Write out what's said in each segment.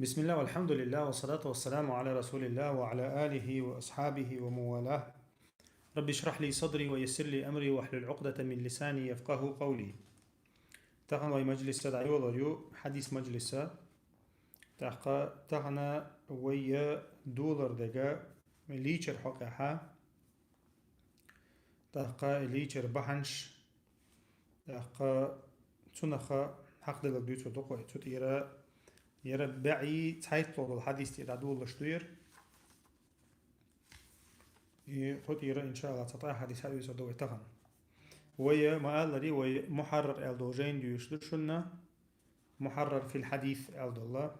بسم الله والحمد لله والصلاة والسلام على رسول الله وعلى آله وأصحابه وموالاه. رب اشرح لي صدري ويسر لي أمري واحلل عقدة من لساني يفقه قولي. تغنى مجلس دعي والريو حديث مجلس تغنى ويا دولار دقا ليشر حقها تحقا ليشر بحنش تحقا تنخا حق دلق دوتو دقو تتيرا يرى بعي تايتلو الحديث تدعو لشتوير تطير إن شاء الله تطير حديث هذا يسودو تغن ويا ما قال لي ويا محرر الدوجين ديوشلشنا محرر في الحديث الله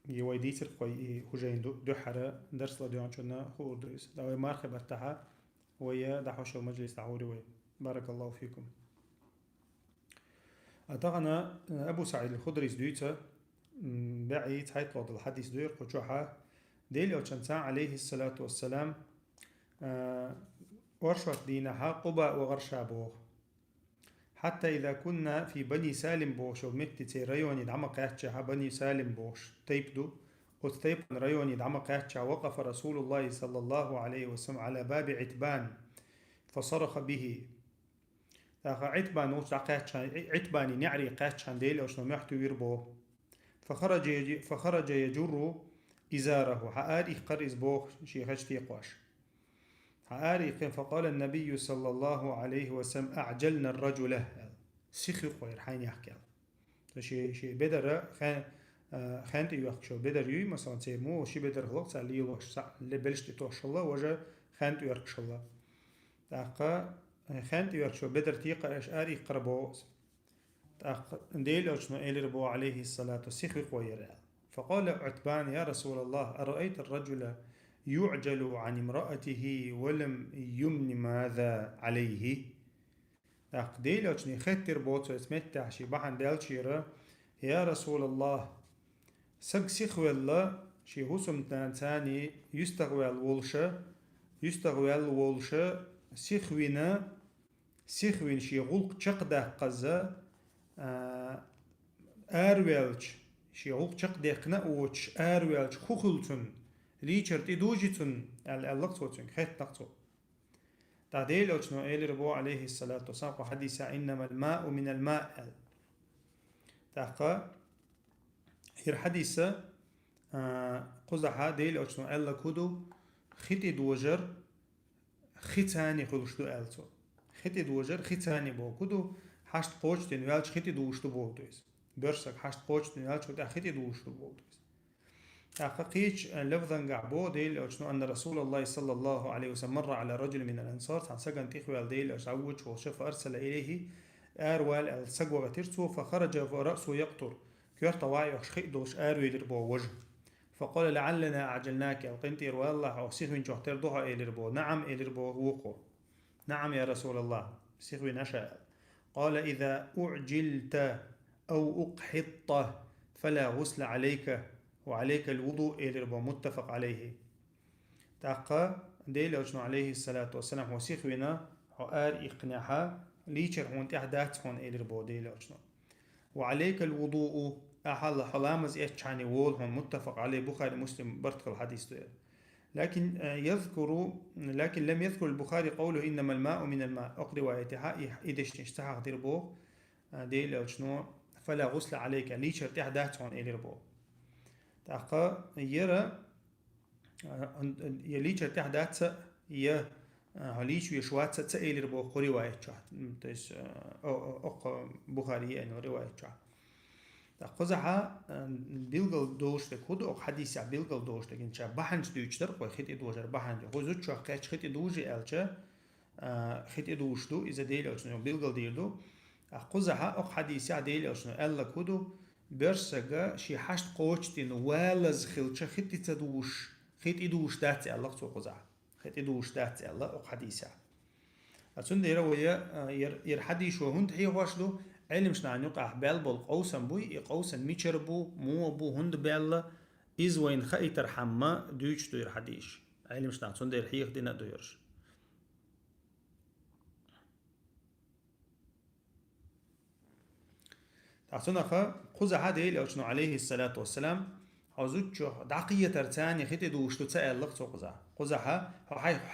يويديتر قوي هجين دو حرة درس لديون شنا خور درس لو ما خبرتها ويا دحوش المجلس دعوري ويا بارك الله فيكم. أتغنى أبو سعيد الخدري دويتا بعيد هيطلع الحديث دوير قجوحة ديل أوشنسان عليه الصلاة والسلام ورشوت دينها قبا وغرشا بوغ حتى إذا كنا في بني سالم بوغش ومكتتي ريوني دعما قياتشا بني سالم بوغش تيبدو وتيب ريوني دعما قياتشا وقف رسول الله صلى الله عليه وسلم على باب عتبان فصرخ به عتبان عتباني نعري قياتشا ديل أوشنو محتو يربوه فخرج يجر إزاره حآري قرز بوخ شيخش في قواش حآري فقال النبي صلى الله عليه وسلم أعجلنا الرجل سيخي خوير حين يحكي شي بدر خانت يوخشو بدر يوي مثلا تيمو شي بدر خلق سالي يوخش اللي بلشت توش الله وجه خانت يوخش الله تاقا خانت يوخشو بدر تيقا أشآري قربو ديل أجنو إلربو عليه الصلاة والسيخي خوير فقال عتبان يا رسول الله أرأيت الرجل يعجل عن امرأته ولم يمن ماذا عليه ديل أجني خطر بوتو اسمتع شي بحن ديل شيرا يا رسول الله سق سيخوي الله شي هسم تاني يستغوال والشا سيخوين شي غلق چقده قزا أرويلش شي غلق چقده قنا اوش أرويلش خوخلتن ليشرت إدوجتن اللقطوتن خيط نقطو تعديل أجنو إلي ربو عليه الصلاة والسلام حديثة إنما الماء من الماء تاقا هير حديثة قزحة ديل أجنو إلا كودو خيطي دوجر خيطاني خلوشدو ألتو خيطي دوجر خيطاني بو كودو حشت قوچتين ويالش خيطي دوشتو بو دويس برسك حشت قوچتين ويالش خيطي دوشتو بو دويس قيش لفظا قعبو ديل أجنو أن رسول الله صلى الله عليه وسلم مر على رجل من الأنصار عن سجن تيخوال ديل أجعوج وشف أرسل إليه أروال السجوة ترسو فخرج ورأسه يقطر كيرت واعي خيط دوش أروي لربو وجه فقال لعلنا أعجلناك أو قنتي روى الله أو سيخوين جوحتر دوها إلربو نعم إلربو وقو نعم يا رسول الله سيخوين أشاء قال إذا أعجلت أو أقحطت فلا غسل عليك وعليك الوضوء إلربو متفق عليه تاقا ديل أجنو عليه الصلاة والسلام وسيخوين حقار إقناحا ليشر هون تحدات هون إلربو ديل أجنو وعليك الوضوء أحل حلامز إيشاني وول هون متفق عليه بخاري مسلم برتق الحديث ديل لكن لم يذكر البخاري قوله إنما الماء من الماء أقري ويتها إدش نشتحق دربو ديل أجنو فلا غسل عليك ليشر تحدات هون إلربو تاقا يرى يليشر تحدات يه هليش ويشوات تسأل ربو قري واحد تيس أق بخاري إنه رواية تقصها بيلقل دوش تكود أو حديث بيلقل دوش لكن شا بحنج دوشتر قوي خيط دوشر بحنج خوزت شو قاش خيط دوجي ألشة خيط دوش دو إذا ديل أو شنو بيلقل ديردو أقصها أو حديث ديل أو شنو ألا كودو برسجا شي حشت قوتين والز خلشة خيط تدوش خيط دوش دات الله تقصها خيط دوش دات الله أو حديثة أتون ديرا ويا يرحديش وهند هي واشلو علم شنا نقع بالبل قوسن بوي قوسن ميشربو مو بو هند بال إز وين خيتر حما دوش دو يرحديش علم شنا أتون دير حيخ دينا دويرش أعطونا قزح ديل أوشنو عليه الصلاة والسلام حوزوتشو دعقية ترتاني خيتي دوشتو تسأل لقصو قزح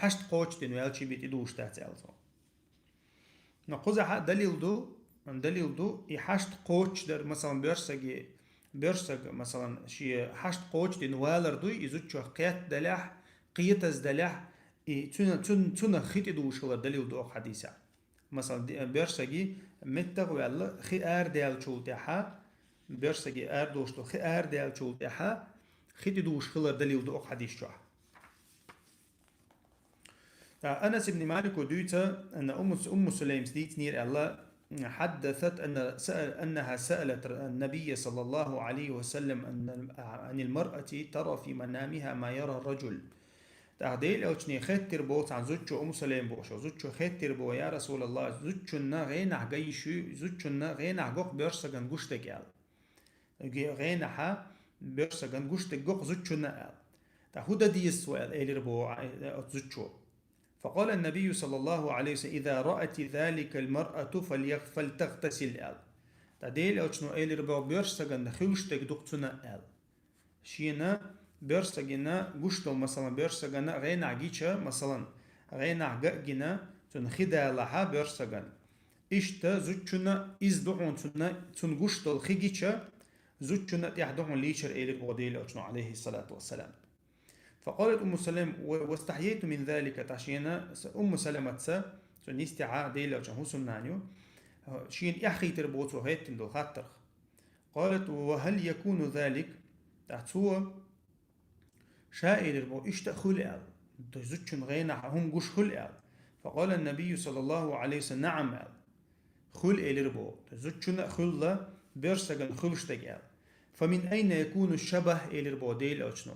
حشت قوش دين ويالشي بيتي دوش تسأل قزح دليل دو يحشت قوش در مثلا بيرسج مثلا شي حشت قوش دين والر دو يزوتشو قيت دلح قيتز دلح تون خيتي دوشو دليل دو حديثة مثلا بيرسجي متغ ولا خي ار ديال شولتها بيرسجي ار دوشتو خي ار ديال شولتها خيتي دوش خلر دليل دو حديث شو أنس بن مالك وديتا أن أم سليم ديت نير الله حدثت أنها سألت النبي صلى الله عليه وسلم عن المرأة ترى في منامها ما يرى الرجل تعديل أوتشني خيتر بوت عن زوجو أم سليم بوشو زوجو خيتر بو يا رسول الله زوجنا غينا جيشو زوجنا غينا جوق بيرسجن جوشتك يال غينا ح بيرسجن جوشتك جوق زوجنا يال تهودا دي السؤال إلى ربو زوجو فقال النبي صلى الله عليه وسلم إذا رأت ذلك المرأة فلتغتسل يال تعديل أوتشنو إلى ربو بيرسجن خيوشتك دوقتنا يال شينا بيرسجنا جوشتو مثلا بيرسجنا غينا جيتشا مثلا غينا جنا تون خدا لها بيرسجن إشتا زوجنا إزدحون تون جوشتو الخيجيتشا زوجنا تحدحون ليشر إلى الغديل أوتشنو عليه الصلاة والسلام فقالت أم سلمة واستحييت من ذلك تعشينا أم سلمة تسا تون يستعى ديل أوتشنو سنانيو شين أخي تربوتو هيت تندو خاطر قالت وهل يكون ذلك تعتوه شائر بو اشتأخل أل تزوجن غينا هم جوش خل أل فقال النبي صلى الله عليه وسلم نعم أل خل أل ربو تزوجن خل بيرسجن خلشتك أل فمن أين يكون الشبه أل ربو ديل أو شنو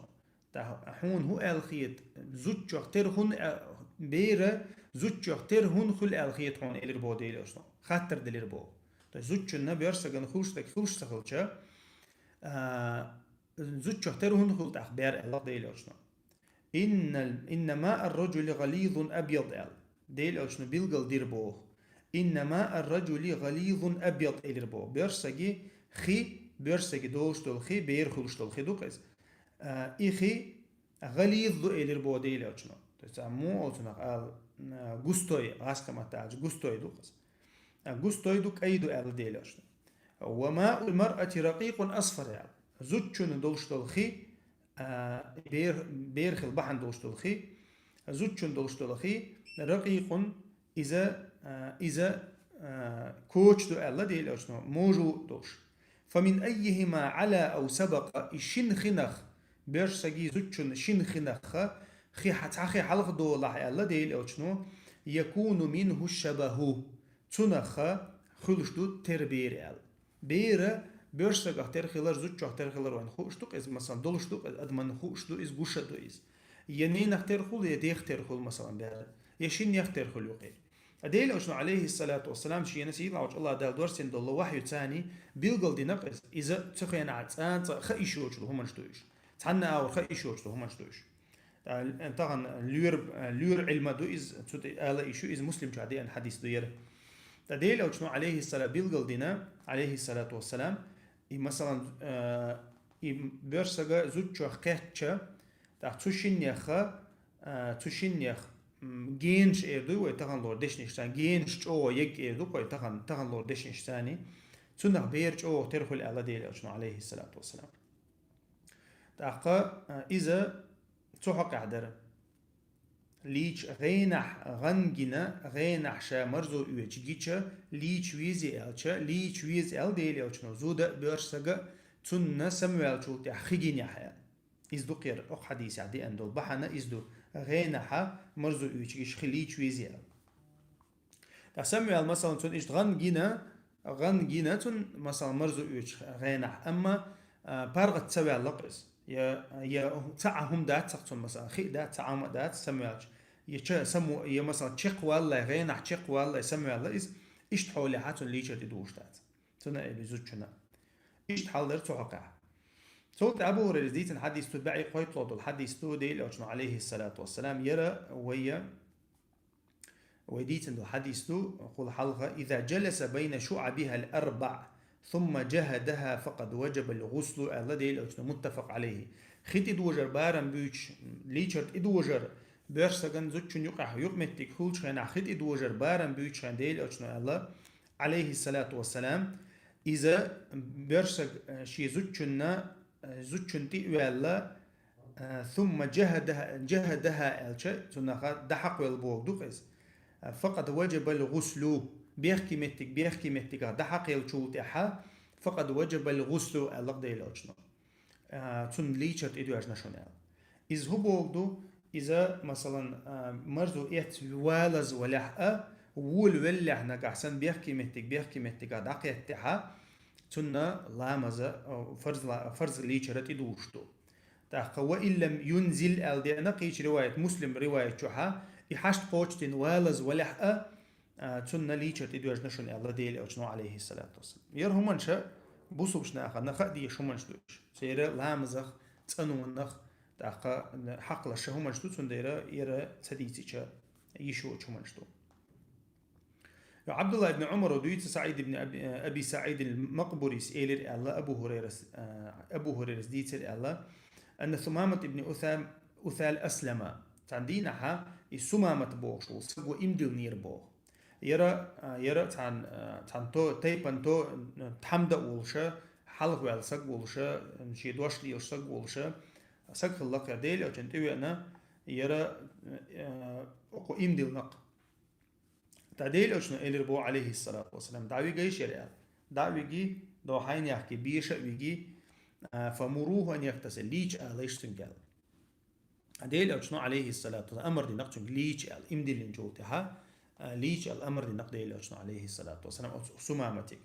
تحون هو أل خيط زوج ترهن بير زوج ترهن خل أل خيط هون أل ربو ديل أو شنو خاطر ديل ربو تزوجن بيرسجن خلشتك زوج ترهن خلط أخبار الله ديل أوشنا إن ماء الرجل غليظ أبيض أل ديل أوشنا بيلقل ديربوه إن ماء الرجل غليظ أبيض إلربوه بيرسجي خي بيرسجي دوشتول خي بير خلشتول خي دوقز إخي غليظ إلربوه ديل أوشنا تسمو أوشنا غستوي غاسكما تاج غستوي دوقز غستوي دوك أيدو أل ديل أوشنا وماء المرأة رقيق أصفر أل زوجن دوشتولخي بيرخل بحن دوشتولخي زوجن دوشتولخي رقيق إذا كوش دو الله ديل أشنو موجو دوش فمن أيهما على أو سبق الشنخنخ بيرسجي زوجن شنخنخ خي حتى حلق دو الله الله ديل أشنو يكون منه الشبه تنخ خلش دو تربير ال بير بيرسج اخترخلر زوج اخترخلر وين خوشتوك از مثلا دولشتوك ادمن خوشتو از گوشتو از ينين اخترخل يدي اخترخل مثلا بهذا يشين يخترخل يقيل اديل اشنو عليه الصلاه والسلام شي نسيد الله دال دورسين دول وحي ثاني بيلقل دي نقص اذا تخين عتان خيشوش هم نشتوش تحنا او خيشوش هم نشتوش طبعا لور علم دو از الا ايشو از مسلم جادي ان حديث دير اديل اشنو عليه الصلاه بيلقل دينا عليه الصلاه والسلام مثلا بيرسجا زوجو خكتشا تاع تشينيخ جينش ايردو ويتغن لور ديشنشتان جينش او يك ايردو ويتغن لور ديشنشتاني تنخ بيرج او ترخل الله ديل اشنو عليه الصلاه والسلام تاقا اذا تحق عدر ليش غينح غنجنا غينح شا مرزو يوجيتشا ليش ويزي الشا ليش ويز ال ديل اشنو زودا بيرسجا تن سموال شو تحخيجين يحيى ازدو قير اخ حديث عدي اندو بحنا ازدو غينح مرزو يوجيش خليش ويزي ال سموال مثلا تن ايش غنجنا تن مثلا مرزو يوج غينح اما بارغت تسوي اللقرس يا تعهم دات تقتل مثلا خي دات تعام دات سموال يسمو مثلا تشق والله غينح تشق والله يسمو والله إيش تحولي حاتون ليشة تدوشتات تنا بزوجنا إيش تحلر توقع صوت أبو هريرة ديت الحديث تبعي قيت لطل الحديث تودي لأجمع عليه الصلاة والسلام يرى ويديت عنده حديث تو يقول حلقة إذا جلس بين شعبها الأربع ثم جهدها فقد وجب الغسل الله ديل أجنو متفق عليه خيت إدوجر بارم بيوش ليشرت إدوجر بيرسغن زوتشن يقع يقمتك خولش خينا خيت إدوجر بارم بيوش خين ديل أجنو الله عليه الصلاة والسلام إذا بيرسغ شي زوتشن تي ولا ثم جهدها الش تنخ دحق والبوغ دوخس فقد وجب الغسل بيحكي متك دحق الشوتها فقد وجب الغسل الله ديل أجنو تون ليشرت إدو أجنا شونال إذ هو بوغدو إذا مثلا مرزو إت والز ولحقة وول ولح نقحسن بيحكي متك دحق يتها تون لامزة فرز ليشرت إدوشتو تاخ وإن لم ينزل الدينا قيش رواية مسلم رواية شوها يحشت قوتين والز ولحقة تون ليشرت إدو أجنا شون الله ديل أجنو عليه الصلاة والسلام يرهم منشأ بوسو بشنا أخذ نخ دي شو منشدوش سيرة لامزخ تنو نخ تاقا حق لشه منشدو تنديرة يرى تديتي شا يشو شو منشدو عبد الله بن عمر ودويت سعيد بن أبي سعيد المقبري سئلر الله أبو هريرة ديتر الله أن ثمامة بن أثال أسلم تندينها السمامة بوش وسقو إمدل نير بوغ يرى تان تو تيبان تو تحمد أولشة حلق والسق أولشة شي دوش لي أولشة أولشة سق الله كديل أو تنتوي أنا يرى أقو إمدل نق تعديل أوشنا إلربو عليه الصلاة والسلام دعوي جيش يرى دعوي جي دو حين يحكي بيشة ويجي فمروه أن يغتسل ليش ليش تنقل تعديل أوشنا عليه الصلاة والسلام أمر دي نقطة ليش إمدل نجوتها ليش الأمر دي نقطة أوشنا عليه الصلاة والسلام سمامتك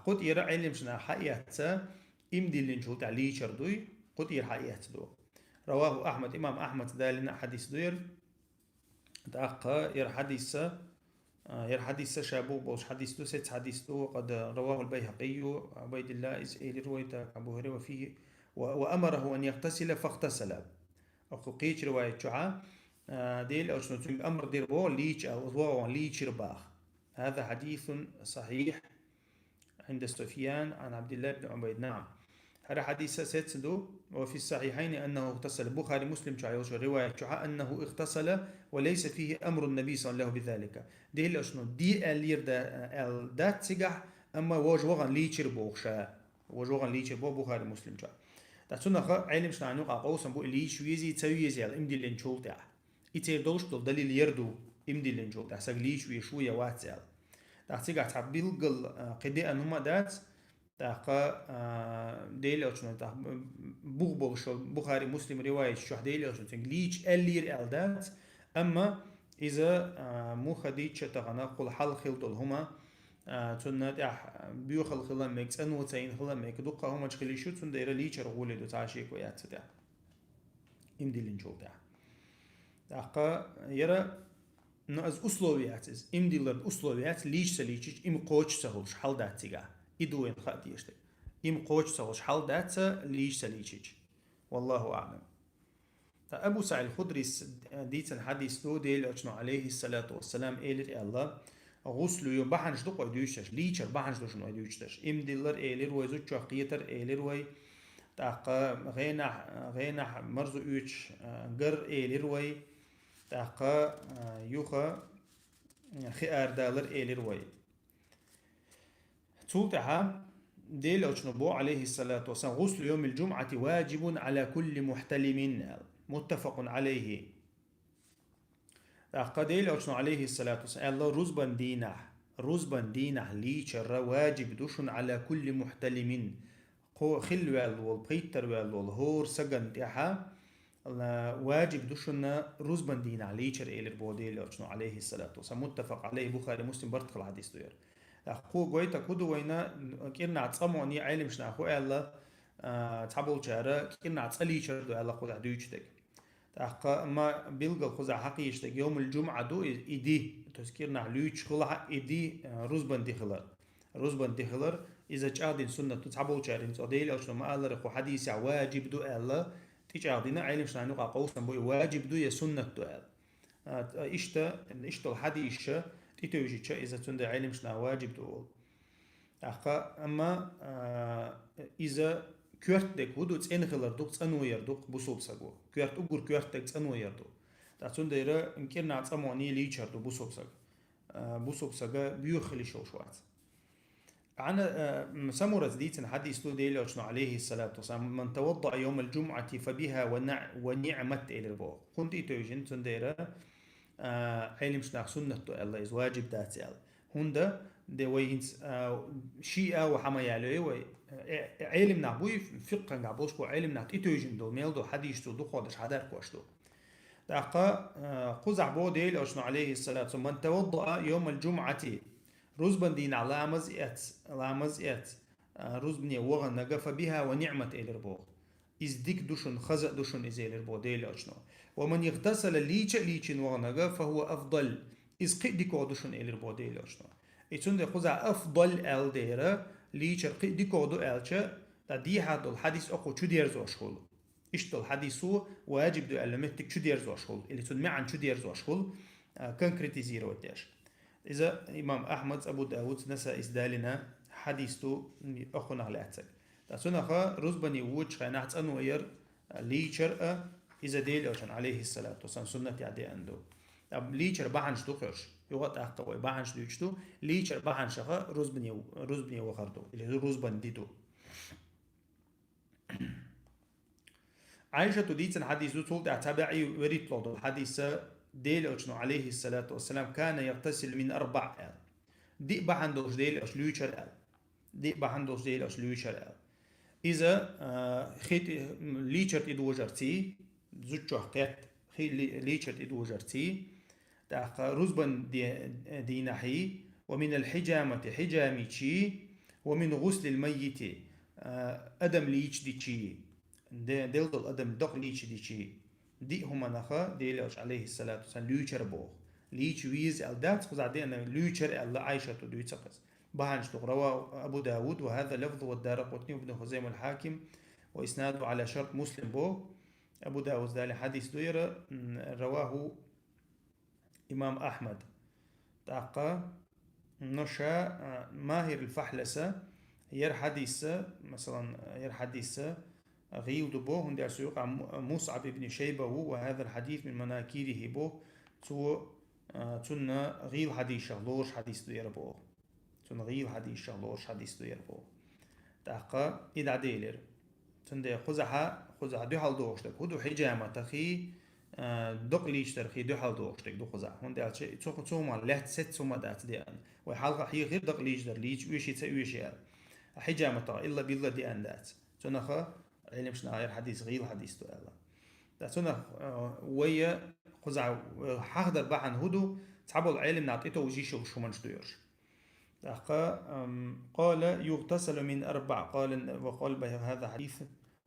قد يرى علم شنا حقيقة إمدل نجوتها ليش ردوي قد يرى حقيقة دو رواه أحمد إمام أحمد ذالنا حديث دوير دقة ير حديث شابو بوش حديث دو ست حديث دو قد رواه البيهقي عبيد الله إسئيل رواية أبو هريرة فيه وأمره أن يغتسل فاغتسل أو قيش رواية شعا ديل أو شنو الأمر دير بو ليش أو ليش رباخ هذا حديث صحيح عند سفيان عن عبد الله بن عبيد نعم هذا حديث ستدو وفي الصحيحين أنه اغتسل البخاري مسلم شعيوش رواية شعا أنه اغتسل وليس فيه أمر النبي صلى الله عليه وسلم بذلك ديل أشنو دي اللير دا تسيقح أما وجوغان ليشر بوغشا وجوغان ليشر بخاري مسلم شعا تاتونا علم شنا عنوق عقوصا بو ليش ويزي تسويزي الامدي لنشول تاع يتير دوش دول دليل يردو امدي لنشول تاع ساق ليش ويشوية واتسال تاعتيقع تعبيلقل قدي أنهما دات تاقا ديل أوشنو تاق بوغ بخاري مسلم رواية شوح ديل أوشنو تنجليش اللير ألدات أما إذا مو خديتش تغنى قل حل خلطل هما تنا تاع بيو خل خلام ميك تنو تاين خلام ميك دوقا هما تخلي شو تن دايره ليش رغولي دو تعشيك ويات تاع إمدي لنجول تاع تاقا يرى ناز أسلوبياتز إمدي لرد أسلوبيات ليش سليش إم قوش سهولش حل دات تيجا إدوين خاتي يشتك إم قوش سهولش حل دات ليش سليش والله أعلم أبو سعيد الخدري ديت الحديث دو ديل أجنو عليه الصلاة والسلام إلر الله غسل يوم بحنش دو قيدوشتش ليشر بحنش دو شنو قيدوشتش إم ديلر إلر وي زوجو قيتر إلر وي تاقا غينا مرزو يوش غر إلر وي تاقا يوخا خيار دالر إلر وي تولتها ديل أجنو بو عليه الصلاة والسلام غسل يوم الجمعة واجب على كل محتلم متفق عليه قديل أوشنو عليه الصلاة والسلام الله رزبان دينه ليشر واجب دوشن على كل محتلم خل والول بيتر والول هور سجن تيها واجب دوشن رزبان دينه ليشر إلى بوديل أوشنو عليه الصلاة والسلام متفق عليه بخاري مسلم برتق الحديث دوير أخو قويتا كودو وينا كيرنا عتصمو أني علم شنا أخو الله تابول شارع كيرنا عتصلي شر دو الله قد عدويشتك تاقا ما بيلقى خزع حقيقة يوم الجمعة دو إدي تذكرنا ليش خلا إدي رزبان دخلر إذا جادين سنة تتعبوا جارين صديل أو شنو ما الله رخو حديث واجب دو الله تجادينا علم شنو نقع قوسنا بوي واجب دو يا سنة دو إشتا الحديث تيتوجي إذا تند علم شنو واجب دو أما إذا كورتك ودوت إنخلر دوت أنو يردوك بوسوب سجوا كورت أقول كورتك أنو يردو تاسون ديرا إنكر نعت أمواني ليشر دو بوسوب سج بوسوب سجا بيوخلي شو شوات عن سمرة ديت حديث ديل عليه الصلاة والسلام من توضأ يوم الجمعة فبها ونعمت إلى البو كنت إتوجن تنديرا علم شناخ سنة الله إز واجب داتسال هندا دي وينس شيئا وحما يعلوي و علم نعبوي فقه نعبوش كو علم نعت إتوجن دو ميل دو حديث دو خودش حدار كوش دو دقا قزع بو ديل عليه الصلاة والسلام من توضأ يوم الجمعة رزبن دين لامز إت رزبني وغن نقف بها ونعمة إلربو إز ديك دوشن خزق دوشن إز إلربو ديل أشنو ومن يغتسل ليچن وغن نقف فهو أفضل إز قيد ديكو دوشن إلربو ديل أشنو إتون دي خزع أفضل أل ديرا ليچر قيد ديكو دو ألچا دا دي هادو الحديث أقو چو ديرزو أشخول إشتو الحديثو واجب دو ألمتك چو ديرزو أشخول اللي تون معن چو ديرزو أشخول كنكريتيزيرو وديش إذا إمام أحمد أبو داود نسا إسدالنا حديثتو أخونا غلاتك تاسونا خا رزبني ووش خانات أنوير ليشر إذا ديل أوشن عليه الصلاة والسلام سنة عدي أندو أب ليشر بحنش دوخرش يوغت أخطوي بحنش دوشتو ليشر بحنش خا رزبني وخردو اللي رزبن ديتو عائشة ديتن حديثو تولد أتابعي وريت لودو حديث ديل أوشنو عليه الصلاة والسلام كان يغتسل من 4 آل دي بحندوش ديل أوش لوشر آل دي بحندوش ديل أوش لوشر آل إذا خيت ليشر إدوجرتي زوجو حقيت خي ليشر إدوجرتي تاق رزبن دي نحي ومن الحجامة حجامي ومن غسل الميت أدم ليش دي شي دلدل أدم دق ليش دي شي دي هما نخا ديلوش عليه الصلاة والسلام ليوشر بوغ ليش ويز الدات خذ عدينا ليوشر الله عائشة دويتسقس بهانش رواه أبو داود وهذا لفظ والدارقطني وابن خزيمة الحاكم وإسناده على شرط مسلم بوغ أبو داود ذلك حديث دوير رواه إمام أحمد تاقا نشا ماهر الفحلسة ير حديث مثلا ير حديث غيود بو هندي سيوقع مصعب بن شيبة وهذا الحديث من مناكيره بو تن غيل حديث شغلوش حديث دوير بو تن غيل حديث شغلوش حديث دوير بو تاقا إذا ديلر تن خزع دو حال دوشتك هدو حجامة تخي دق ليش ترخي دو حال دوشتك دو خزع هندي أشي توما لهت ست سوما دات ديان وحالقا حي غير دق ليش در ليش ويشي تأويشي حجامة إلا بالله دي أندات تنخا علم شنا غير حديث غير حديث تو الله تاسونا ويا خزع حقدر بعن هدو تعبوا العلم نعطيته وجيشه شو منش دويرش قال يغتسل من 4 قال وقال به هذا حديث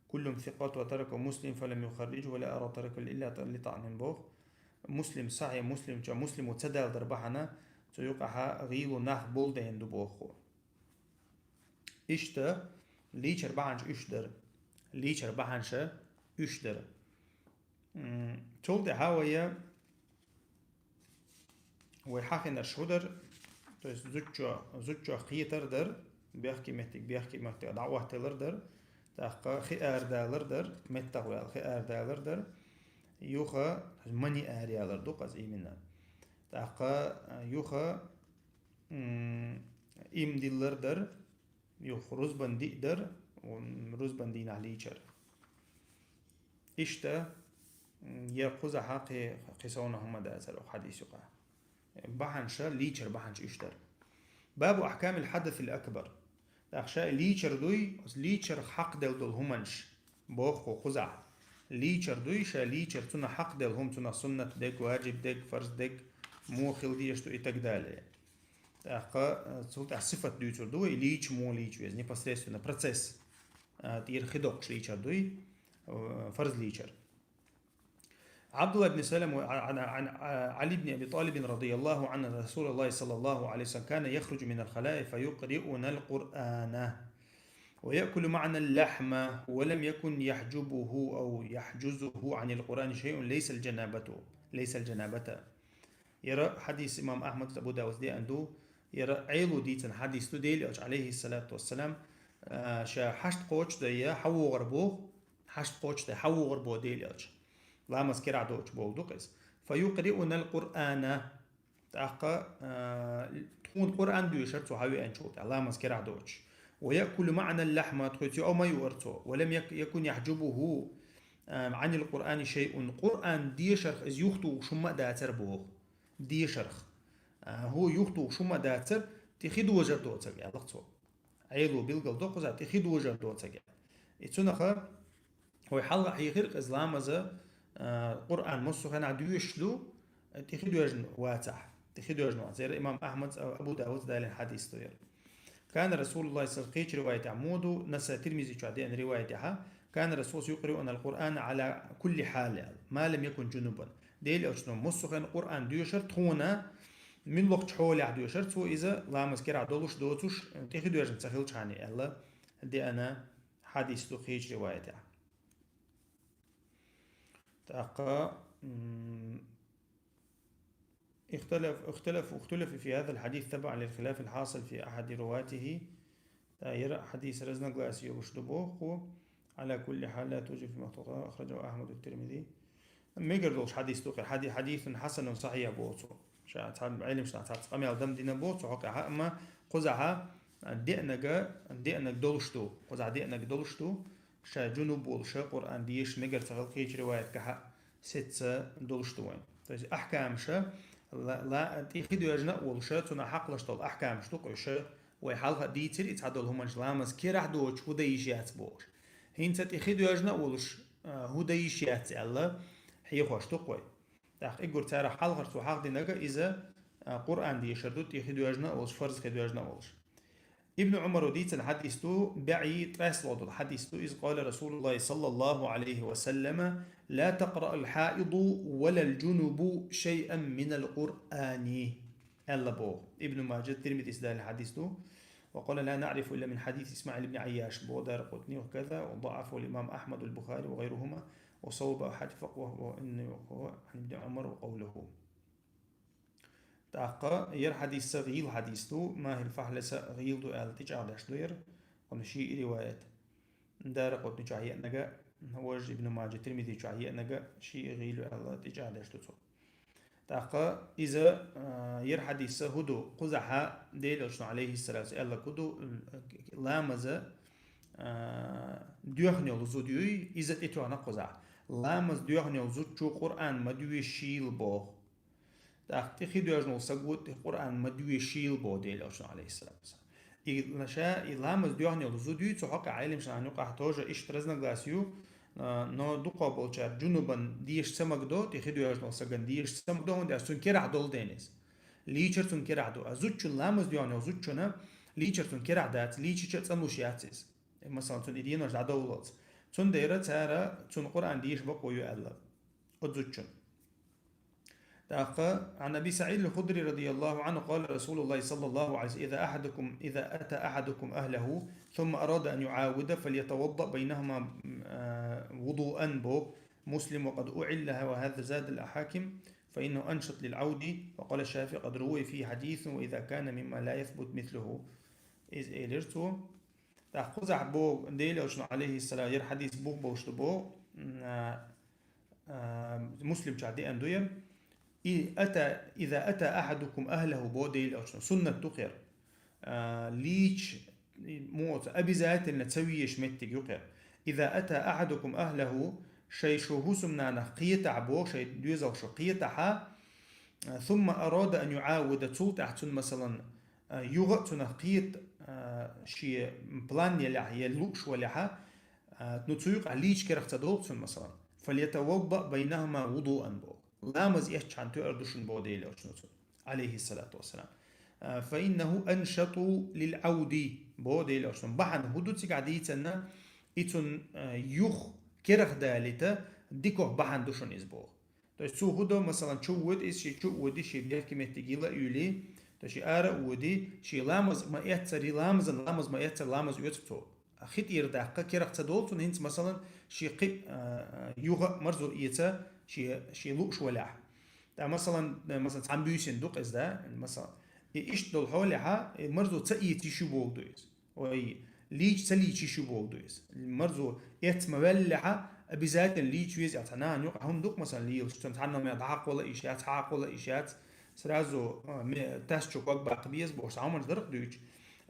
كلهم ثقات وترك مسلم فلم يخرجه ولا أرى ترك إلا لطعن بوغ مسلم صحيح مسلم وتدال دربحنا تيوقع غيلو نخ بولدين دو بوخو إشتا ليشر بعنش إشدر ليشر بحنشة يشدر تولد هاوية ويحاكن الشودر زوجو خيتر در بيحكي مهتك دعوة تلر در تحقا خيار دالر در متقوال خيار دالر در يوخا مني آريالر دوق از إيمنا تحقا يوخا إيم ديلر در يوخ رزبن دي در ورزبن دين عليشر إشتا يقوز حقي قصونا هم دازر وحديث يقع بحنشا ليشر بحنش إشتر باب أحكام الحدث الأكبر أخشى ليشر دوي ليشر حق دل همنش بوخ وخزع ليشر دوي شا ليشر تنا حق دل هم تنا سنة ديك واجب ديك فرض ديك مو خل ديشتو إتقدالي أخا صوت صفة دويتر دوي ليش مو ليش ويز непосредственно процесс تير خدوق ليشر دوي فرض ليشر عبد الله بن سلم عن علي بن أبي طالب رضي الله عنه رسول الله صلى الله عليه وسلم كان يخرج من الخلاء فيقرئنا القرآن ويأكل معنا اللحم ولم يكن يحجبه أو يحجزه عن القرآن شيء ليس الجنابة يرى حديث إمام أحمد أبو داود دي عنده يرى عيلو ديتن حديث ديل عليه الصلاة والسلام شا حشت قوش ديا حو غربوه حشت قوش ديا حو غربو ديل لا مسكرع دوش بولدوكس فيقرئنا القرآن تأقى تكون القرآن دوشر تحوي أنشوت لا مسكرع دوش ويأكل معنا اللحمة تخيتي أو ما يورتو ولم يكن يحجبه عن القرآن شيء قرآن ديشرخ إز يخطو شما داتر بوغ ديشرخ هو يخطو شما داتر تخيد وجر دوتر يا لقطو عيلو بيلقل دوقزا تخيد وجر دوتر يتسونخ هو يحلق حيخير إزلام زا قرآن مصوخنا دوشلو تخيد وجر واتح تخيد وجر واتح زي الإمام أحمد أو أبو داود دايل الحديث طويل كان رسول الله صلى الله عليه وسلم رواية عمودو نسى ترمزي شعدين روايتها كان الرسول يقرأ أن القرآن على كل حال ما لم يكن جنوبا ديل أشنو مصخن القرآن ديوشر تخونا من وقت حول ديوشر تو إذا لا مذكر دولش دوتوش تأخذ يرجع تخيل شاني الله دي أنا حديث تخيج روايتها تأقى اختلف في هذا الحديث تبع للخلاف الحاصل في أحد رواته يرى حديث رزنا قاسي وشدبوه على كل حال لا توجد في مخطوطة أخرجه أحمد الترمذي ما يقدرش حديث توقع حديث حسن صحيح بوصو شاعت علم شاعت قام يقدم دينا بوصو حقها أما قزعها دينك دولشتو قزع دينك دولشتو شا جنوب والشا قرآن ديش مقر تغلقيش رواية كحا ست دولشتو وين أحكام شا لا تيخدو يجنا والشا تنا حق لشتو أحكام شتو قيشا ويحالها ديتر يتعدل هم جلامز كيرح دوش وديش ياتبوش هين تتخذ يجنا ولش هو دايش ياتعلا هي خوش تقوي تاخ إقول ترى حلقة سوحاق دينك إذا قرآن دي شردو تخذ يجنا ولش فرض خذ يجنا ولش ابن عمر وديت الحديث بعي تراسلود الحديث إذ قال رسول الله صلى الله عليه وسلم لا تقرأ الحائض ولا الجنب شيئا من القرآن ألا بو ابن ماجه الترمذي إسدال الحديث وقال لا نعرف إلا من حديث إسماعيل بن عياش بودار قطني وكذا وضعفه الإمام أحمد البخاري وغيرهما وصوب أحد فقوه إنه هو عن ابن عمر وقوله تأقى ير حديث سغيل حديثه ما هي الفحل سغيل دو آل تجعل دير ونشي روايات دار قطني جاهي أنك هوج ابن ماجه ترمذي جاهي أنك شيء غيل آل تجعل دير تاقا إذا ير حديث هدو قزحا ديل أشنو عليه السلام ألا كدو لامزة ديوخني لزوديوي إذا تتوانا قزح لامز ديوخني لزود شو قرآن مدوي شيل بو تاق تخيدو أشنو سقوط قرآن مدوي شيل بو ديل أشنو عليه السلام إذا شاء لامز ديوخني لزوديوي تحقق عالم شان يقع توجه إشترزنا غلاسيو no duqa bolchar junuban diyesh samagdo tihidu yajno sagan diyesh samagdo und asun kira dol denis licher tun kira do azuchun lamas diano azuchuna licher tun kira dat licher tsamushiatis مثلا tun idino da dawlat tun deira tara tun quran diyesh baqoyu alla azuchun عن أبي سعيد الخدري رضي الله عنه قال رسول الله صلى الله عليه وسلم إذا أتى أحدكم أهله ثم أراد أن يعاود فليتوضأ بينهما وضوءا بو مسلم وقد أعلها وهذا زاد الأحاكم فإنه أنشط للعود وقال الشافعي قد روي فيه حديث وإذا كان مما لا يثبت مثله إذ إلرتو تأخذ بو ديل أشنو عليه السلام ير حديث بو بوشتبو مسلم شعدي أندوية إذا أتى أحدكم أهله بوديل أو سنة تقر ليش موت أبي ذات نتسوي شمتك يقر إذا أتى أحدكم أهله شيء شو هو سمنا قية عبو شيء دوزو شو قية ثم أراد أن يعاود تصوت أحسن مثلا يغط قية شيء بلان يلح يلوش ولها نتسويق عليش كرخت دولت مثلا فليتوضأ بينهما وضوءا بو لامز يحكي عن تؤردشن بوديل عليه الصلاة والسلام فإنه أنشط للعود بوديل أشن بحن هدوتي قاعديتنا إتن يخ كرخ دالتا ديكو بحن دوشن إزبوغ تشو هدو مثلا شو ود إس شي شو ودي شي بيحكي متجيلا يولي تشي آرا ودي شي لامز ما يتسري لامز ما يتسر لامز يتفتو خيط يرداقة كرخ تدولتون هنت مثلا شي قب يوغ مرزو إيتا شي لوش ولاح مثلا عم بيسن دوق إزدا مثلا iş dol hawleha marzo tsayi tishu bolduyuz. Oy ليش تلي شو بولدويس مرزو يت مولعة بذات ليش ويز يتنان يق هم دوك مثلا لي وشتم تعنا ما يضحك ولا إشيات حاق ولا إشيات سرازو تاس شو قبع قبيز بوش عمر درق دوش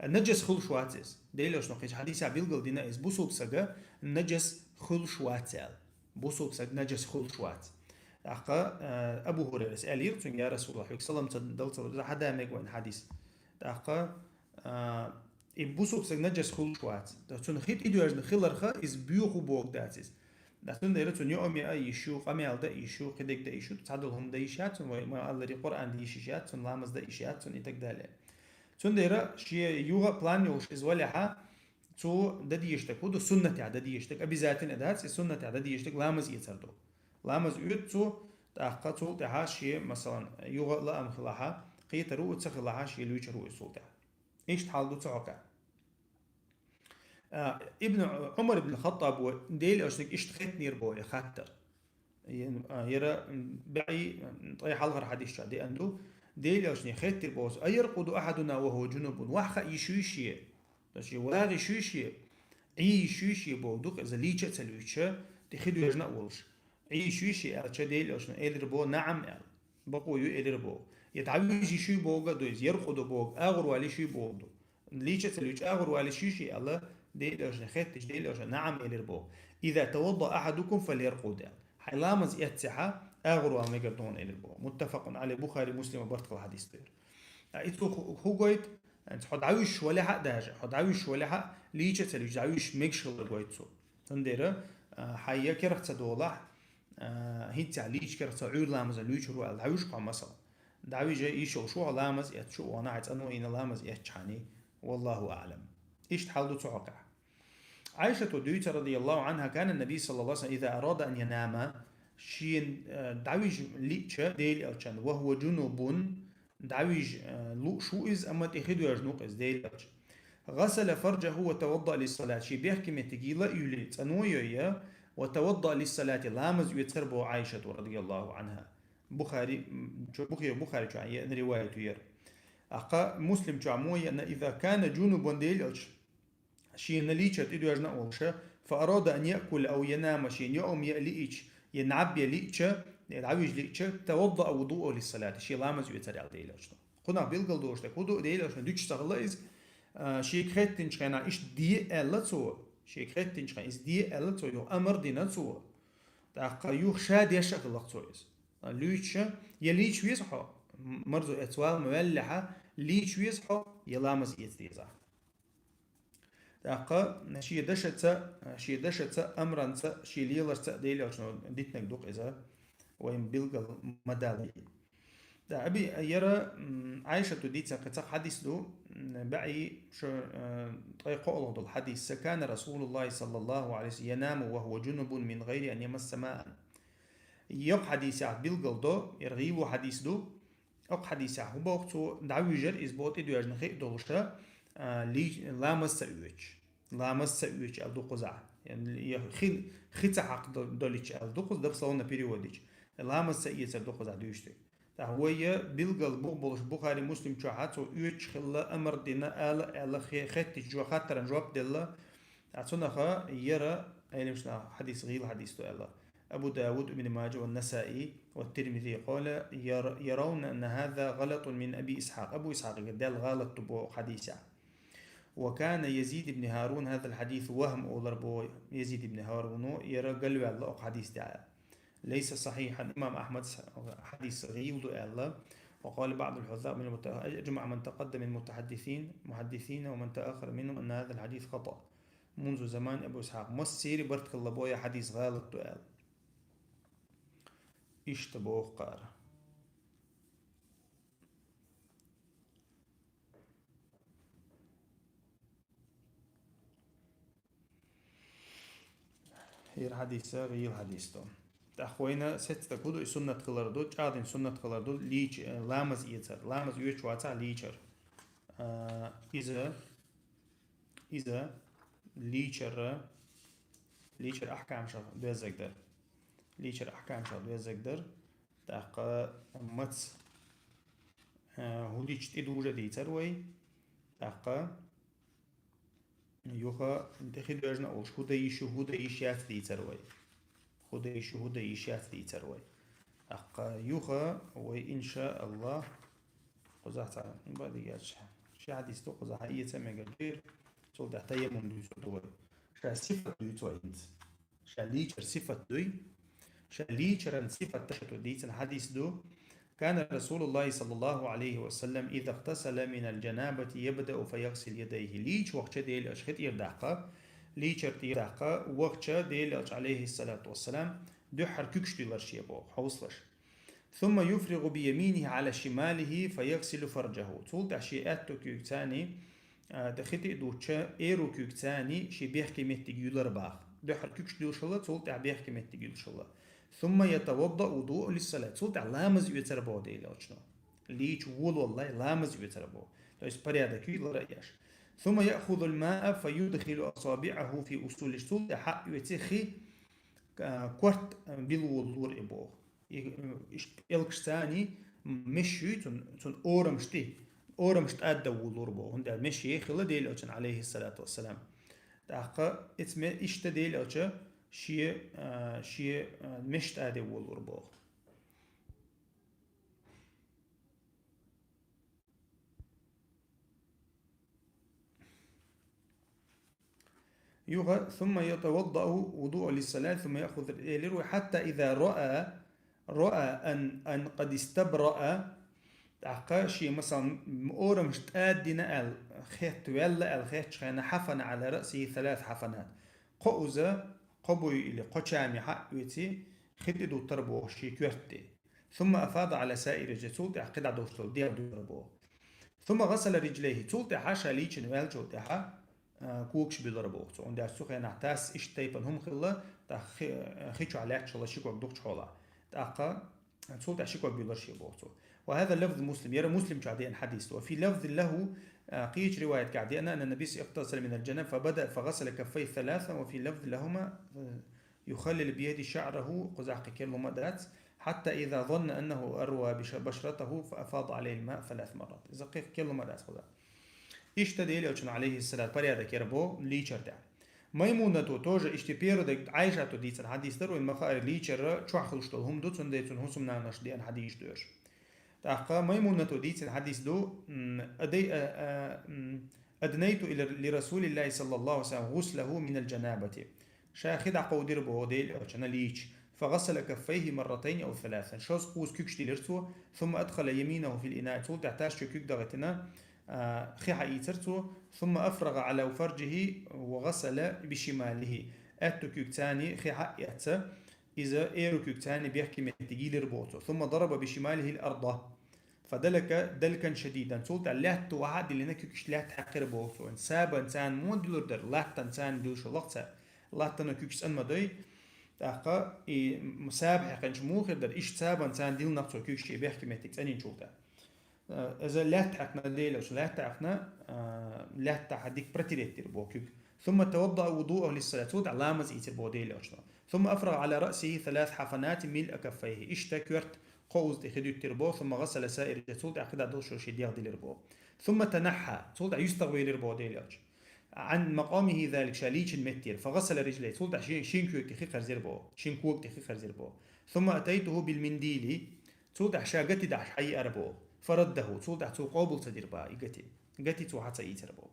نجس خل شواتس ديلوش نقيش حديث عبيل دينا إز بوصل سجا نجس خل شواتل بوصل سج نجس خل شوات أقا أبو هريرة سأل يرتون يا رسول الله صلى الله عليه وسلم دلت حدا ميقوين حديث أقا بوصل سج نجس خل شوات تون خيت إدواج نخلرخا إز بيوخو بوق داتس لكن ده تون يوم يا يشو قميل ده يشو قدك ده يشو تعدلهم ده يشات وما الله القرآن ده يشيات تون لامز ده يشيات تون يتك داله تون ده شيء يوغا بلان يوش إز ولا تو ددي يشتك ودو سنة عددي يشتك أبي ذاتين أدهات السنة عددي يشتك لامز يتردو لامز يود تو تأخذ تها شيء مثلا يوغا لا أم خلاها قيت رو تسخلاها شيء لويش رو يسولته إيش تحالدو تعقع ابن عمر بن الخطاب ديل أشتك إيش تخيت نير بوي خاطر يرى بعي طي حلقة حديث شادي أندو ديل أشني خيت البوس أيرقد أحدنا وهو جنوب وحخ يشويشيه تشي ولاغي شويشيه أي شويشيه بودوك إذا ليشة تلويشة تخدو يجنا أولش أي شويشيه ألشة ديل أشني إلر بو نعم أل بقو يو إلر بو يتعويجي شوي بوغا دويز يرقدو بوغ أغر والي شوي بوغدو ليشة تلويش أغر والي شويشيه الله ديل أشني خيتش ديل أشني نعم إلر بو إذا توضأ أحدكم فليرقد حيلامز يتسحة أغر والي ميقردون إلر بو متفق على بخاري مسلم وبرتقل الحديث دير إتو هو قويت أنت حد عاوش ولا حق دهجة حد عاوش ولا حق ليش تلوش عاوش ميكشل قويتسو تنديره حيا كرت دولا هيت ليش كرت عود لامز ليش رو عاوش قام مثلا دعوي جاي يشو شو لامز يتشو وانا عت انو إن لامز يتشاني والله أعلم إيش تحاولوا توقع عائشة دويت رضي الله عنها كان النبي صلى الله عليه وسلم إذا أراد أن ينام شين دعويج ليش ديل ألشان وهو جنوب دعويج لو شو إز أما تأخذوا يجنوق إز ديل غسل فرجه وتوضأ للصلاة شي بيحكي متقيلة يولي تنوية وتوضأ للصلاة لامز يتربو عائشة رضي الله عنها بخاري بخاري شو رواية ير أقا مسلم شو عموي أن إذا كان جنوب ديل شي نليشة إدو يجنوق فأراد أن يأكل أو ينام شي يوم يأليش ينعب يليشة العويج ليش توضأ وضوءه للصلاة شيء لامز يتري على ديلاش خنا بيلقل دوش تكودو ديلاش ندوش تغليز شيء خيتنش كنا إيش دي ألتو شيء خيتنش كنا إيش دي ألتو يو أمر دينا تو تاقيو شاد يشغل لقطويز ليش يليش ويصحى مرزو أتوال مولحة ليش ويصحى يلامز يتريزا تاقا شيء دشت أمرا شيء ليلش ديلاش ديتنك دوق إذا وين بيلقى مدالي ده أبي يرى عائشة تديت قصة حديث له بعي شو طريقة الله الحديث كان رسول الله صلى الله عليه وسلم ينام وهو جنب من غير أن يمس ماء يق حديث بيلقى ده يرغيب حديث له أق حديث هو بوقته دعويجر إثبات إدو يجن خير دولشة لي لا مس أويش ألدو قزع يعني خيت حق دوليش ألدو قز ده بصلنا بيريوديش لامز سئية الدقة زادوشتي تهوية بيلقى بولش بخاري مسلم شوحات ويوش خلا أمر دينا آل خيت جو خاطر جواب دلا أتصنخا يرى أي مشنا حديث غير حديث تو أبو داود بن ماجه والنسائي والترمذي قال يرون أن هذا غلط من أبي إسحاق أبو إسحاق قال غلط بو حديثه وكان يزيد بن هارون هذا الحديث وهم أولر بو يزيد بن هارون يرى قلوا الله حديث دعاء ليس صحيحا الإمام أحمد حديث غير الله وقال بعض الحذاء من أجمع من تقدم من محدثين ومن تأخر منهم أن هذا الحديث خطأ منذ زمان أبو إسحاق مسيري برتك الله بويا حديث غلط قال اشتبوه قار هي حديث غير حديث أخوينا ست تقولوا سنة خلاردو جادين سنة خلاردو ليش لامز يتر لامز يوش واتا ليشر إذا ليشر أحكام شر بيزقدر ليشر أحكام شر بيزقدر تاق مت هوليش تدوجة دي تروي أقا يوخا انتخي دوجنا أوش هودا يشات دي تروي هودا يشات دي تروي أقا يوخا وإن شاء الله قزحت بعد ياش شي حديث تو قزح أي تمام غير سو ده تيمم دو سو شا صفة دو تو انت شا ليشر صفة دوي شا ليشر صفة تشتو ديتن حديث دو كان رسول الله صلى الله عليه وسلم إذا اغتسل من الجنابة يبدأ فيغسل يديه ليش وقت ديل أشخت يردحقا ليش يردحقا وقت ديل أش عليه الصلاة والسلام دحر ككش ديلر شيبو حوصلش ثم يفرغ بيمينه على شماله فيغسل فرجه تولد عشيئات كيكتاني دخيتي دوتشا ايرو كيكتاني شي بيحكي متجيولر باخ دحر ككش ديل شلا تولد بيحكي متجيول شلا ثم يتوضأ وضوء للصلاة تولد لامز يتربو ديل أشنا ليش وول والله لامز يتربو ليش بريادة كيولر ايش ثم يأخذ الماء فيدخل أصابعه في أصول الشتول حق يتخي كورت بالولور إبوه إلكستاني مشي تن أورمشت أدى ولور بو هندا مشي خلا ديل أوتن عليه الصلاة والسلام تاقا اسمه إشتا ديل أوتشا شي مشت أدى ولور بو يغا ثم يتوضأ وضوء للصلاة ثم يأخذ الإيلر حتى إذا رأى أن قد استبرأ تعقاشي مثلا أورمش تأدينا الخيط ولا الخيط شخينا حفن على رأسه 3 حفنات قوزة قبوي إلى قشامي حقوتي خددو تربو شي كورتي ثم أفاض على سائر جسود عقد عدوشتو دير تربو ثم غسل رجليه تولت حاشا ليشن والجو تحا كوكش بيضربوه عند السوق نحتاس إيش تيبن هم خلا خيشوا عليك شلا شيكوا بدوك حولا تأقى تولت عشيكوا بيضرش يبوه وهذا اللفظ مسلم يرى مسلم كعديان حديث وفي لفظ له قيش رواية كعديان أن النبي اغتسل من الجنب فبدأ فغسل كفيه 3 وفي لفظ لهما يخلل بيد شعره قزعق كلمة دات حتى إذا ظن أنه أروى بشرته فأفاض عليه الماء 3 مرات إذا قيق كلمة دات خذا اشتدي لأوشن عليه السلام بريادة كيربو ليشر دع ميمونة توجه اشتبير دك عايشة ديت الحديث درو المخائر ليشر شو خلشتو هم دوتون ديتون هسم نانش دي الحديث دوش تاقا ميمونة ديت الحديث دو أدنيت إلى لرسول الله صلى الله عليه وسلم غسله من الجنابة شاخد عقودير بوديل أوشن ليش فغسل كفيه 2 أو 3 شوز قوس كيكش ديلرتو ثم أدخل يمينه في الإناء تول تحتاج كيك دغتنا خيحة إيترتو ثم أفرغ على فرجه وغسل بشماله أتو كيك تاني خيحة إيتا إذا إيرو كيك تاني بيحكي متجيل ربوتو ثم ضرب بشماله الأرض فدلك دلكا شديدا تولت لات وعد اللي نكيكش لات حقير بوتو إن سابا إنسان مو دلور لات إنسان دوشو لقتا لات نكيكش أنما دوي تاقا مسابح قنش موخر در إيش سابا إنسان ديل نقصو كيكش بيحكي متجيل شولتا إذا لا تعقنا الليل أو لا تعقنا لا تعديك برتيريتير بوكيك ثم توضأ وضوءه للصلاة تود علامة إيتر بوديل أشنا ثم أفرغ على رأسه 3 حفنات ملء كفيه اشتكرت قوز دخدو تربو ثم غسل سائر جسود عقد دوشو شديغ ديلربو ثم تنحى تود يستغوي لربو ديلج عن مقامه ذلك شاليش المتير فغسل رجليه تود شين كوك تخي خرزيربو شين كوك تخي خرزيربو ثم أتيته بالمنديل تود حشاقتي دعش حي أربو فرده تولد تو قابل تدير با قتي تو حتى يتربو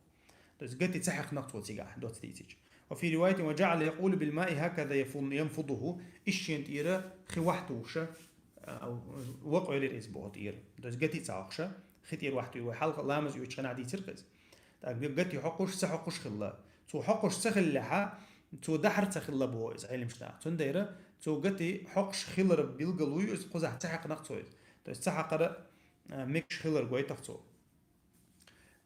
بس قتي تحق نقطه تيجا دوت تيجي وفي روايه وجعل يقول بالماء هكذا ينفضه إشين تيرا خي وحدوشه او وقع للاسبوع تير بس قتي تعقشه ختير وحده وحلقه لامز يوشنا عادي ترقز قتي حقوش سحقوش خلا تو حقوش سخلها تو دحر تخلا بو از علم شنا تنديره تو قتي حقش خلر بيلقلوي از قزح تحق نقطه بس تحق ميكش خلر قوي تخصو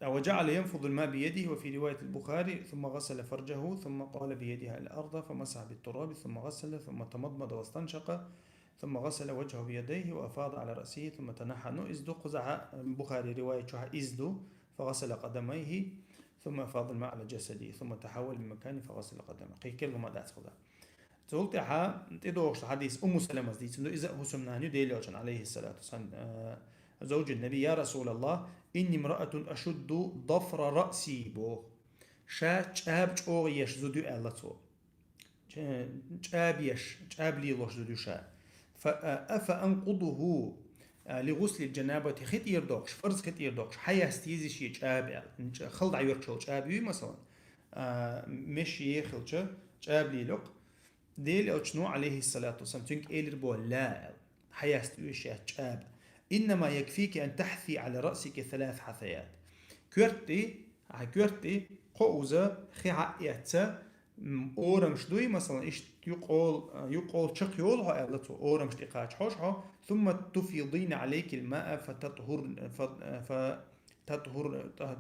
وجعل ينفض الماء بيده وفي رواية البخاري ثم غسل فرجه ثم قال بيدها الأرض فمسح بالتراب ثم غسل ثم تمضمض واستنشق ثم غسل وجهه بيديه وأفاض على رأسه ثم تنحى إزدو قزع البخاري رواية شوها إزدو فغسل قدميه ثم أفاض الماء على جسده ثم تحول من مكانه فغسل قدمه قي كل ما دعت خذا تقولت تدوش حديث أم سلمة دي إذا هو سمنانيو ديليوشن عليه الصلاة والسلام زوج النبي: يا رسول الله إني امرأة أشد ضفر رأسي بو شا تشاب تشوغيش زودو ألتو تشاب يش تشاب لي لوش زودو شا فأنقضه لغسل الجنابة خيت يردوكش فرض خيت يردوكش حياستيزي شي تشاب خلد عيوك تشاب مثلا مش يخلش تشاب لي لوك ديل أوشنو عليه الصلاة والسلام تنك إيلر بو لا حياست ويشي تشاب إنما يكفيك أن تحثي على رأسك 3 حثيات كورتي قوزة خيعيتة أورمش دوي مثلا إيش يقول شق يولها ألتو أورمش تقاش حوشها ثم تفيضين عليك الماء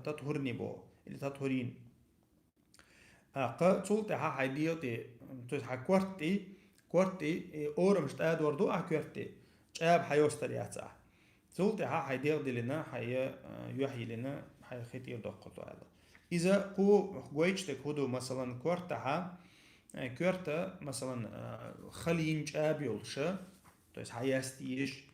تطهرني بو اللي تطهرين قلت ها حيديوتي تسحى كورتي أورمش تاد وردو كورتي شاب حيوستر ياتسع قلت ها حيديو لنا حي يحيي لنا حي خيتير دقلتو هذا إذا قو قويتشتك هدو مثلا كورتا مثلا خلين شاب يولشا تويس حياستيش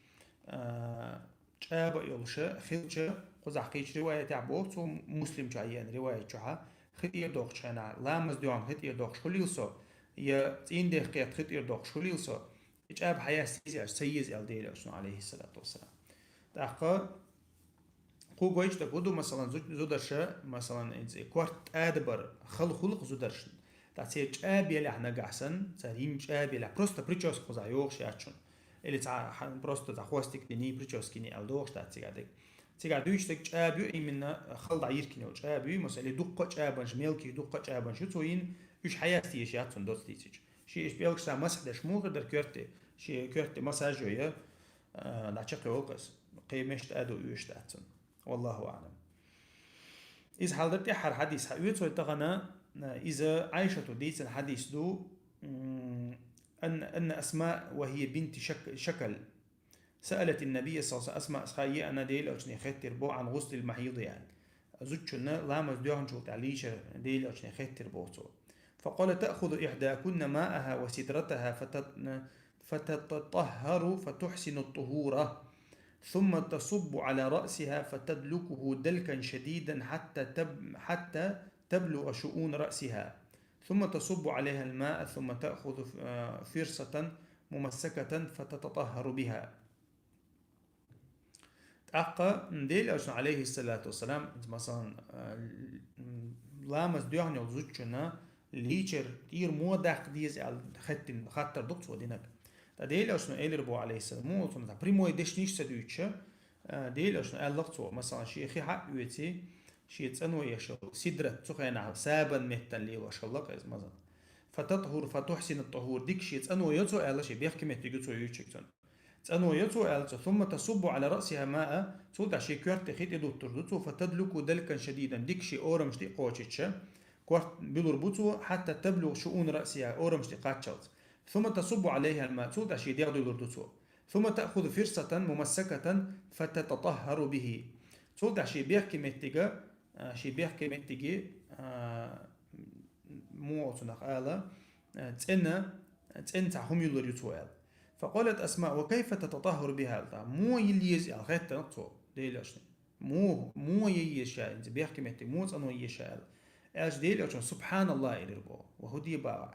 شاب يولشا خلشا قزح قيش رواية تعبوت مسلم جايين رواية جها خيتير دوقش أنا لامز ديون خيتير دوقش خليلسو يا تين دقيقة خيتير دوقش خليلسو شاب حياستيش سيز الديل عليه الصلاة والسلام تأخذ قو قويش تقولوا مثلا زودرشة مثلا كورت أدبر خلق زودرش تأثير جاب يلا إحنا جحسن تريم جاب يلا بروستا بريتشوس قزايوش شيء اللي تاع بروستا تخوستك دني بريتشوس كني ألدوش تأثير تيجادوش تك جاب يو إمنا خلط عير كني جاب يو مثلا دقة جابنش ميلكي دقة جابنش شو توين إيش حياتي شيء دوت تيجي شيء إيش بيلكش تاع مسح دشمو قدر كورتي شيء كورتي مساج ويا لا تشقي وقص قيمش أدو يوش تأثير والله أعلم. إذا حضرتي حر حديث حقيقة تغنى إذا عائشة ديت الحديث دو أن أسماء وهي بنت شكل سألت النبي صلى الله عليه وسلم أسماء خاية أنا ديل أشني خيتر بو عن غسل المحيض يعني زوجنا لامز ديوهن شو تعليش ديل أشني خيتر بوتو فقال تأخذ إحداكن ماءها وسدرتها فتتطهر فتحسن الطهورة ثم تصب على رأسها فتدلكه دلكا شديدا حتى تبلغ شؤون رأسها ثم تصب عليها الماء ثم تأخذ فرصة ممسكة فتتطهر بها تأقى ديل أشن عليه الصلاة والسلام مثلا لامس ديوهن يلزوجنا ليشر تير موداق ديز خطر دكتور دينك ديل أشنو إيلر بو عليه السلام مو أصلا بريمو يدش نيش سدويتشة ديل أشنو اللقطو مثلا شيء خي حق يوتي شيء تسنو يشل سدرة تسخينا سابا مهتن لي وشلق إز مثلا فتطهر فتحسن الطهور ديك شيء تسنو يتو ألا شيء بيحكي مهتجتو يوتشكتون تسنو يتو ألا ثم تصب على رأسها ماء تودع شيء كورت خيت يدو تردتو فتدلك دلكا شديدا ديك شيء أورمش دي قوتشتشة كورت بيلربطو حتى تبلغ شؤون رأسها أورمش دي قاتشلت ثم تصب عليها الماء تود عشي ديغدو يلردوتو ثم تأخذ فرصة ممسكة فتتطهر به تود عشي بيحكي متجا شي بيحكي متجي مو أصنع آلا تأن تعهم يلردوتو آل فقالت أسماء وكيف تتطهر بها مو يليز خيط نقطو ديلاشني مو يشاء انت بيحكي متجي مو أنو يشاء اش ديل سبحان الله إلربو وهدي باع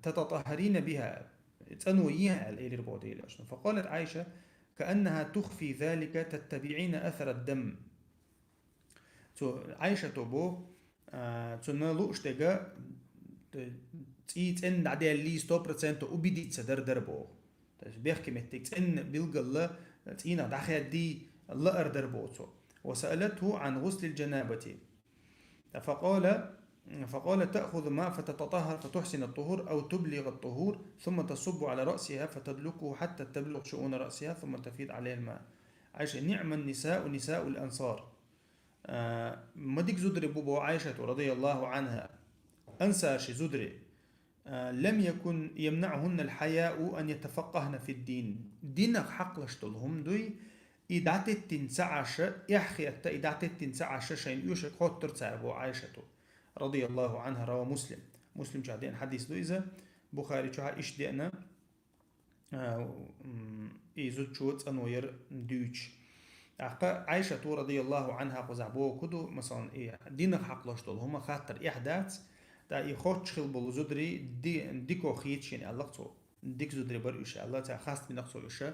تتطهرين بها تنويها الإيلر بوديل فقالت عائشة كأنها تخفي ذلك تتبعين أثر الدم عائشة تبو تنلوش تجا تيت إن عدي اللي 100% وبدي تصدر دربو بيحكي متك إن بيلقى تينا دخل دي الله أردر بوتو وسألته عن غسل الجنابة فقال تأخذ ماء فتتطهر فتحسن الطهور أو تبلغ الطهور ثم تصب على رأسها فتدلكه حتى تبلغ شؤون رأسها ثم تفيض عليه الماء عائشة نعم النساء نساء الأنصار مديك زدري بوبو عائشة رضي الله عنها أنسى زدري لم يكن يمنعهن الحياء أن يتفقهن في الدين دينك حق لشتلهم دوي إدعت التنسعش يحخي إدعت التنسعش شين يوشك خطر تسابو عائشة رضي الله عنها روى مسلم جادين حديث دو إذا بخاري جها إيش دينا إيزود شوت أنوير دوش عائشة رضي الله عنها قزعبو كدو مثلا إيه دين حق لشتول هما خاطر إحداث تا يخوش خل بلو زدري ديكو خيتشين الله تو ديك زدري بر إيش الله تا خاص من نقصو إيش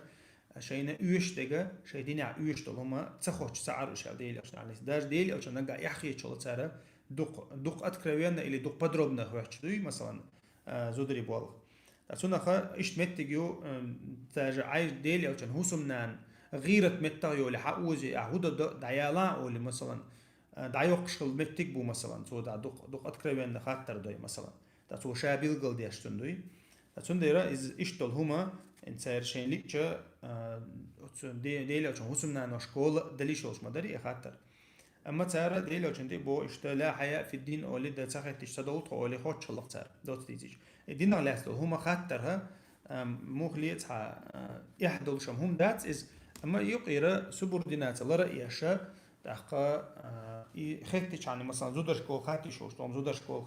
شينا إيش دقة شيدين ع إيش تول هما تخوش سعر إيش ديل أوش عليه داش ديل أوش نجا يحكي شغل سعره دق أتكلمنا إلى دق بدربنا هو دوي مثلا زدري بول تسونا خا إيش متجيو تاج عايش ديل أوش هوسمنان غيرت متى يولي حقوزي أهودا دعيالا أولي مثلا دعيوقش متك بو مثلا تو دا دق أتكلم خاطر دوي مثلا دا تو شابيل قل ديشتن دوي تسون ديرا إز إشتول هما إن سير شين ليكشا ديلي أوشن هسمنا نشكول دليشوش مدري خاطر أما تسارة ديلي أوشن دي بو لا حياء في الدين أولي دا تساخي تشتدوت أولي خوتش الله تسارة دوت تيجي الدين غلاستول هما خاطرها مخليتها يحدل شم هم دات إز أما يقيرا سبوردينات الله رأيشا دقا خدتش يعني مثلا زودش كول خاتي شوش توم زودش كول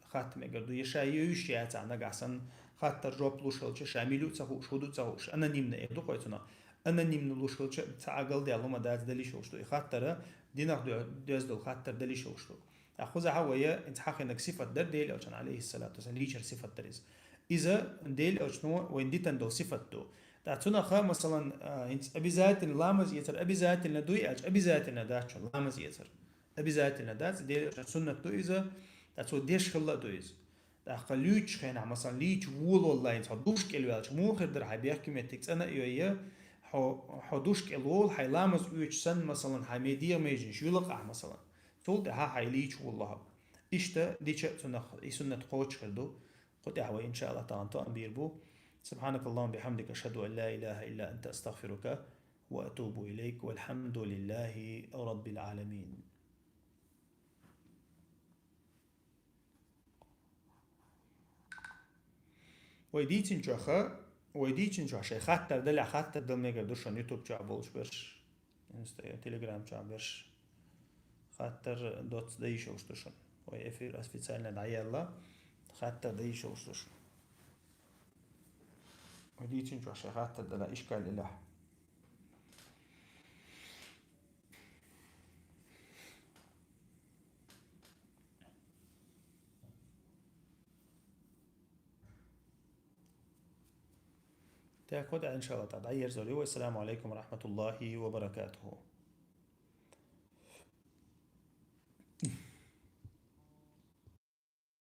خات مقدو يشاي يشيات عنا قاسن خاطر جوب لوشلش شاميلو تسهوش هدو تسهوش أنا نيمنا إيه دو قويتنا أنا نيمنا لوشلش تعقل ديالو ما دات دلي شوش دو خاطر دينار دوز دو خاطر دلي شوش دو أخوز عوية انت حق إنك صفة در ديل أو كان عليه الصلاة والسلام ليشر صفة دريز إذا ديل أو شنو وين ديتن دو صفة دو تعطونا خا مثلا انت ابي ذات لامز يتر ابي ذات ندوي اج ابي ذات ندات لامز يتر ابي ذات ندات دي سنه دو اذا تعطو ديش خلا دو اذا تاخليوش خينا مثلا ليش وول والله انت دوش كلوالش مو خدر حبيح كيمتك انا ايوه حدوش كلول حي لامز ويش سن مثلا حميديه ميجن شولق مثلا تول ده حي ليش والله اشتا ديش سنه قوتش خدو قد ان شاء الله تعالى امبير بو سبحانك اللهم بحمدك أشهد أن لا إله إلا أنت أستغفرك وأتوب إليك والحمد لله رب العالمين. ويديتين جاخا ويديتين جاخا خاطر دل خاطر دل ميجا دوشان يوتيوب جا بولش برش انستا تيليجرام جا برش خاطر دوت دايش وشتوشان ويفير أسفيتسالنا دعي الله خاطر دايش وشتوشان ويديتين جاخا خاطر دل إشكال إله. تاخد إن شاء الله تعالى والسلام عليكم ورحمة الله وبركاته.